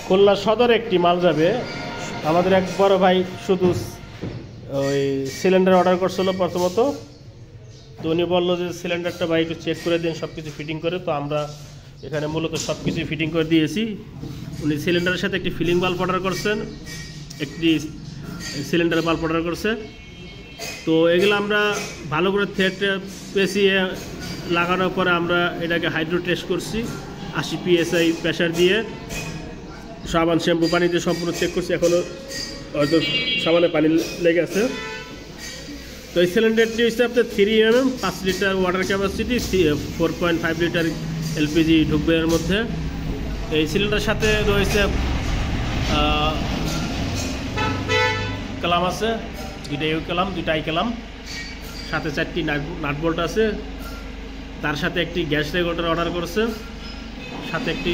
খুলনা সদরে একটি মাল যাবে। আমাদের এক বড় ভাই শুধু ওই সিলিন্ডার অর্ডার করছিল প্রথমত, তো উনি বললো যে সিলিন্ডারটা ভাই একটু চেক করে দিন, সব কিছু ফিটিং করে। তো আমরা এখানে মূলত সব কিছু ফিটিং করে দিয়েছি। উনি সিলিন্ডারের সাথে একটি ফিলিং বাল্ব অর্ডার করছেন, একটি সিলিন্ডার বাল্ব অর্ডার করছে। তো এগুলো আমরা ভালো করে থ্রেড পেঁচিয়ে লাগানোর পরে আমরা এটাকে হাইড্রো টেস্ট করছি 80 PSI প্রেশার দিয়ে, সাবান শ্যাম্পু পানি দিয়ে সম্পূর্ণ চেক করছি। এখনও হয়তো সাবানে পানি লেগে আছে। তো এই সিলিন্ডারটি হচ্ছে আপনার 3mm 5 litre water capacity, 4.5 litre LPG ঢুকবে এর মধ্যে। এই সিলিন্ডারের সাথে রয়েছে কালাম আছে, দুইটা ইউ কালাম, দুইটা আই কালাম, সাথে 4টি নাট বোল্ট আছে। তার সাথে একটি গ্যাস রেগুলেটর অর্ডার করছে, সাথে একটি